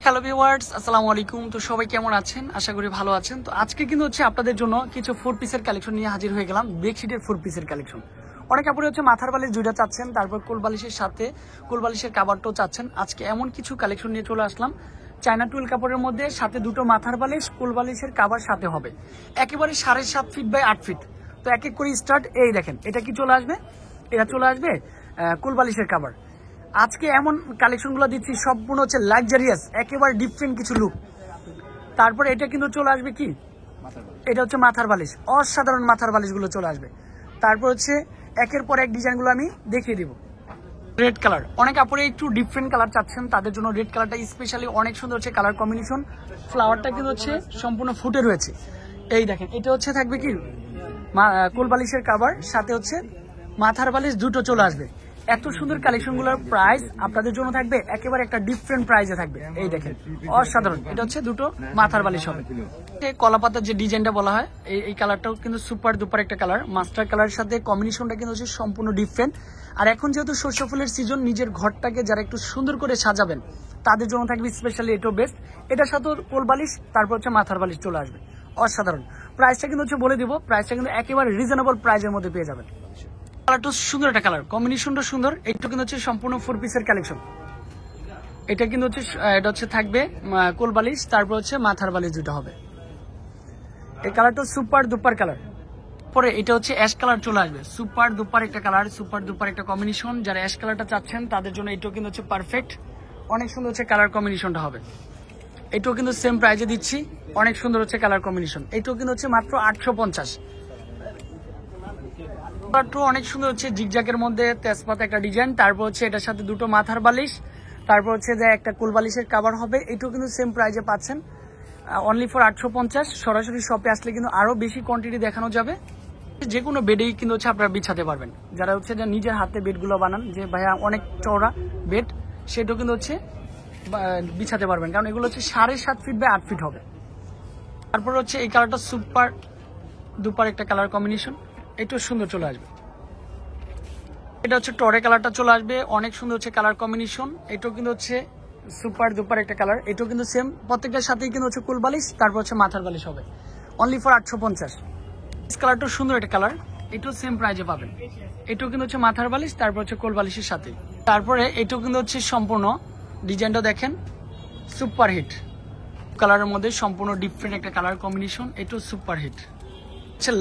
Hello viewers, আসসালামু আলাইকুম। তো সবাই কেমন আছেন? আশা করি ভালো আছেন। তো আজকে কিন্তু আপনাদের জন্য কিছু 4 পিসের কালেকশন নিয়ে হাজির হয়ে গেলাম। বেডশিটের 4 পিসের কালেকশন। অনেক কাপড়ে মাথার বালিশ দুইটা চাচ্ছেন, তারপর কোলবালিশের সাথে কোলবালিশের কাভারটাও চাচ্ছেন। আজকে এমন কিছু কালেকশন নিয়ে চলে আসলাম। চায়না টুয়েল কাপড়ের মধ্যে সাথে দুটো মাথার বালিশ, কোলবালিশের কাভার সাথে হবে। একেবারে 7.5 ফিট বাই 8 ফিট। তো এক এক করে স্টার্ট। এই দেখেন, এটা কি চলে আসবে? এটা চলে আসবে কোলবালিশের কাভার। আজকে এমন কালেকশনগুলো দিচ্ছি সম্পূর্ণ লাক্সারিয়াস, একেবারে ডিফারেন্ট কিছু লুক। তারপরে এটা কিন্তু চলে আসবে কি, এটা মাথার বালিশ, অসাধারণ মাথার বালিশগুলো চলে আসবে। তারপর একের পর এক ডিজাইনগুলো আমি দেখিয়ে দিব। রেড কালার, অনেক কাপড়ে একটু ডিফারেন্ট কালার চাচ্ছেন, তাদের জন্য রেড কালারটা স্পেশালি অনেক সুন্দর কালার কম্বিনেশন। ফ্লাওয়ারটা কিন্তু সম্পূর্ণ ফুটে রয়েছে। এই দেখেন, এটা থাকবে কি কোলবালিশের কাভার, সাথে মাথার বালিশ দুটো চলে আসবে। এত সুন্দর কালেকশনগুলোর প্রাইস আপনাদের জন্য থাকবে একেবারে একটা ডিফারেন্ট প্রাইসে থাকবে। এই দেখেন, অসাধারণ। এটা দুটো মাথার বালিশ হবে। কলাপাতার যে ডিজাইনটা বলা হয়, এই কালারটাও কিন্তু সুপার দুপার একটা কালার। মাস্টার কালারের সাথে কম্বিনেশনটা কিন্তু সম্পূর্ণ ডিফারেন্ট। আর এখন যেহেতু শস্য ফুলের সিজন, নিজের ঘরটাকে যারা একটু সুন্দর করে সাজাবেন তাদের জন্য থাকবে স্পেশালি এটাও বেস্ট। এটার সাথে কোল বালিশ, তারপর মাথার বালিশ চলে আসবে। অসাধারণ। প্রাইসটা কিন্তু বলে দিব, প্রাইসটা কিন্তু একেবারে রিজনেবল প্রাইসের মধ্যে পেয়ে যাবেন। কালারটা সুন্দর একটা কালার, কম্বিনেশনটা সুন্দর। এটা কিন্তু সম্পূর্ণ 4 পিসের কালেকশন। এটা কিন্তু এটা থাকবে কোলবালিশ, তারপর মাথার বালিশ দুটো হবে। এই কালারটা সুপার দুপার কালার। পরে এটা অ্যাশ কালার চলে আসবে। সুপার দুপার একটা কালার, সুপার দুপার একটা কম্বিনেশন। যারা অ্যাশ কালারটা চাচ্ছেন তাদের জন্য এটাও কিন্তু পারফেক্ট। অনেক সুন্দর কালার কম্বিনেশনটা হবে। এটাও কিন্তু সেম প্রাইজে দিচ্ছি। অনেক সুন্দর কালার কম্বিনেশন। এটাও কিন্তু মাত্র 850। অনেক সুন্দর জিগজাকের মধ্যে তেজপাতা একটা ডিজাইন। তারপর এটার সাথে দুটো মাথার বালিশ, তারপর যে একটা কোলবালিশের কাভার হবে। এটাও কিন্তু সেম প্রাইজে পাচ্ছেন, অনলি ফর 850। সরাসরি শপে আসলে কিন্তু আরো বেশি কোয়ান্টিটি দেখানো যাবে। যে কোনো বেডেই কিন্তু আপনারা বিছাতে পারবেন। যারা যে নিজের হাতে বেডগুলো বানান, যে ভাইয়া অনেক চওড়া বেড, সেটাও কিন্তু বিছাতে পারবেন, কারণ এগুলো 7.5 ফিট বাই 8 ফিট হবে। তারপর এই কালারটা সুপার দুপার একটা কালার কম্বিনেশন। এটাও সুন্দর চলে আসবে। এটা টরে কালারটা চলে আসবে। অনেক সুন্দর কালার কম্বিনেশন। এটাও কিন্তু সুপার দুপার একটা কালার। এটাও কিন্তু সেম, প্রত্যেকটার সাথেই কিন্তু কোলবালিশ, তারপর মাথার বালিশ হবে। Only for 850। কালারটাও সুন্দর একটা কালার। এটাও সেম প্রাইজে পাবেন। এটাও কিন্তু মাথার বালিশ, তারপর কোলবালিশের সাথে। তারপরে এটাও কিন্তু সম্পূর্ণ ডিজাইনটা দেখেন, সুপার হিট কালারের মধ্যে সম্পূর্ণ ডিফারেন্ট একটা কালার কম্বিনেশন। এটাও super hit.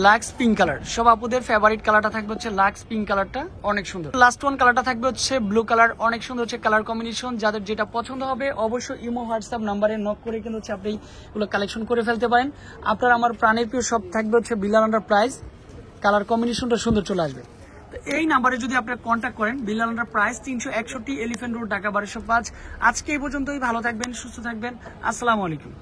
Lux pink colour, সব আপুদের ফেভারিট কালারটা থাকবে লাক্স পিঙ্ক কালারটা, অনেক সুন্দর। লাস্ট ওয়ান কালারটা থাকবে ব্লু কালার। অনেক সুন্দর কালার কম্বিনেশন। যাদের যেটা পছন্দ হবে অবশ্যই ইমো হোয়াটসঅ্যাপ নাম্বারে নক করে কিন্তু আপনি এগুলো কালেকশন করে ফেলতে পারেন। আপনার আমার প্রাণের প্রিয় সব থাকবে বিলাল আন্ডার প্রাইস। কালার কম্বিনেশনটা সুন্দর চলে আসবে। তো এই নাম্বারে যদি আপনি কন্ট্যাক্ট করেন, Bilal under price 361 elephant road, Dhaka 1205। আজকে এই পর্যন্তই। ভালো থাকবেন, সুস্থ থাকবেন। আসসালামু আলাইকুম।